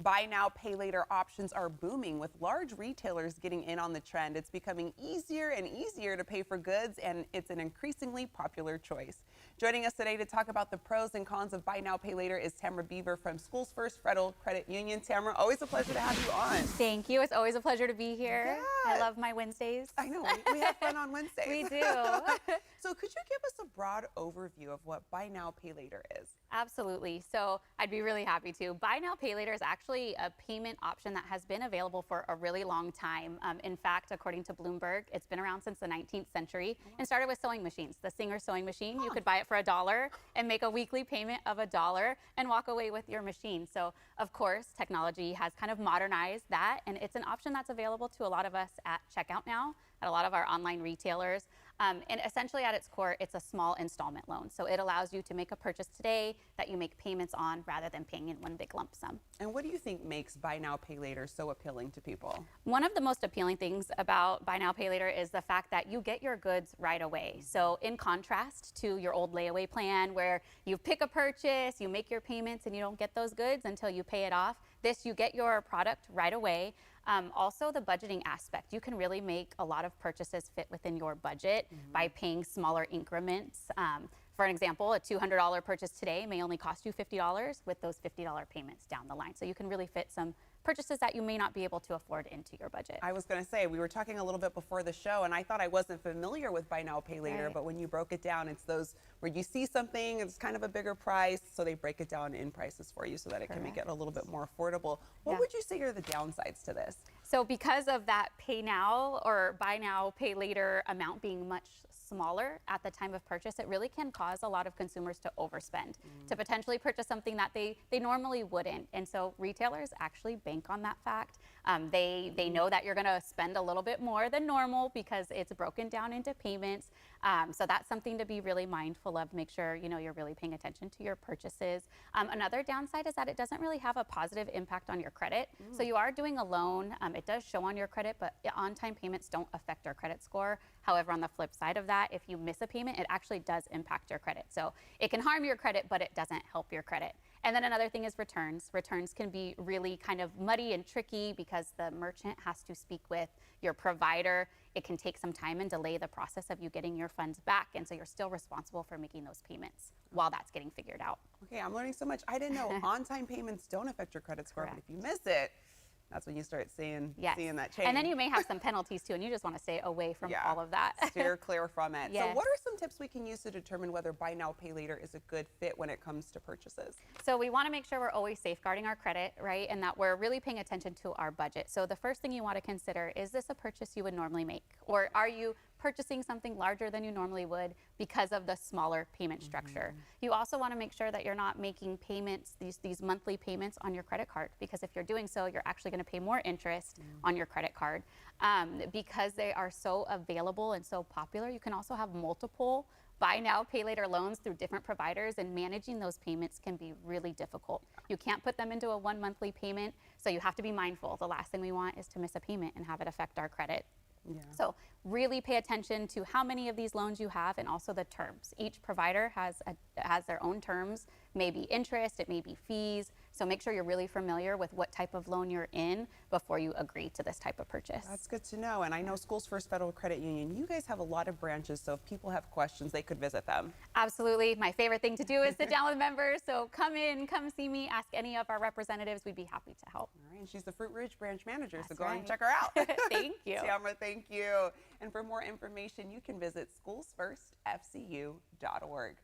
Buy now, pay later options are booming with large retailers getting in on the trend. It's becoming easier and easier to pay for goods, and it's an increasingly popular choice. Joining us today to talk about the pros and cons of buy now, pay later is Tamara Beaver from Schoolsfirst Federal Credit Union. Tamara, always a pleasure to have you on. Thank you. It's always a pleasure to be here. Yeah. I love my Wednesdays. I know. We have fun on Wednesdays. We do. So could you give us a broad overview of what buy now, pay later is? Absolutely. So I'd be really happy to. Buy now, pay later is actually a payment option that has been available for a really long time. In fact, according to Bloomberg, it's been around since the 19th century and started with sewing machines. The Singer sewing machine, you could buy it for $1 and make a weekly payment of $1 and walk away with your machine. So of course, technology has kind of modernized that, and it's an option that's available to a lot of us at checkout now, at a lot of our online retailers. And essentially at its core, it's a small installment loan. So it allows you to make a purchase today that you make payments on rather than paying in one big lump sum. And what do you think makes buy now, pay later so appealing to people? One of the most appealing things about buy now, pay later is the fact that you get your goods right away. So in contrast to your old layaway plan where you pick a purchase, you make your payments, and you don't get those goods until you pay it off, this, you get your product right away. Also, the budgeting aspect. You can really make a lot of purchases fit within your budget by paying smaller increments. For an example, a $200 purchase today may only cost you $50 with those $50 payments down the line. So you can really fit some purchases that you may not be able to afford into your budget. I was going to say, we were talking a little bit before the show, and I thought I wasn't familiar with buy now, pay later, but when you broke it down, it's those where you see something, it's kind of a bigger price, so they break it down in prices for you so that it can make it a little bit more affordable. What would you say are the downsides to this? So because of that pay now or buy now, pay later amount being much smaller at the time of purchase, it really can cause a lot of consumers to overspend, to potentially purchase something that they normally wouldn't. And so retailers actually bank on that fact. They know that you're going to spend a little bit more than normal because it's broken down into payments. So that's something to be really mindful of. Make sure you're really paying attention to your purchases. Another downside is that it doesn't really have a positive impact on your credit. So you are doing a loan. It does show on your credit, but on-time payments don't affect our credit score. However, on the flip side of that, if you miss a payment, it actually does impact your credit. So it can harm your credit, but it doesn't help your credit. And then another thing is returns. Returns can be really kind of muddy and tricky because the merchant has to speak with your provider. It can take some time and delay the process of you getting your funds back. And so you're still responsible for making those payments while that's getting figured out. Okay, I'm learning so much. I didn't know on-time payments don't affect your credit score, but if you miss it, that's when you start seeing that change. And then you may have some penalties too, and you just want to stay away from all of that. Steer clear from it. Yes. So what are some tips we can use to determine whether buy now, pay later is a good fit when it comes to purchases? So we want to make sure we're always safeguarding our credit, right? And that we're really paying attention to our budget. So the first thing you want to consider, is this a purchase you would normally make? Or are you purchasing something larger than you normally would because of the smaller payment structure? You also want to make sure that you're not making payments, these monthly payments on your credit card, because if you're doing so, you're actually going to pay more interest on your credit card. Because they are so available and so popular, you can also have multiple buy now, pay later loans through different providers, and managing those payments can be really difficult. You can't put them into a one monthly payment, so you have to be mindful. The last thing we want is to miss a payment and have it affect our credit. So really pay attention to how many of these loans you have and also the terms. Each provider has their own terms, maybe interest, it may be fees. So make sure you're really familiar with what type of loan you're in before you agree to this type of purchase. That's good to know. And I know Schoolsfirst Federal Credit Union, you guys have a lot of branches, so if people have questions, they could visit them. Absolutely. My favorite thing to do is sit down with members. So come in, come see me, ask any of our representatives. We'd be happy to help. All right, and she's the Fruit Ridge branch manager, so go right. and check her out. Thank you. Tamara, thank you. And for more information, you can visit schoolsfirstfcu.org.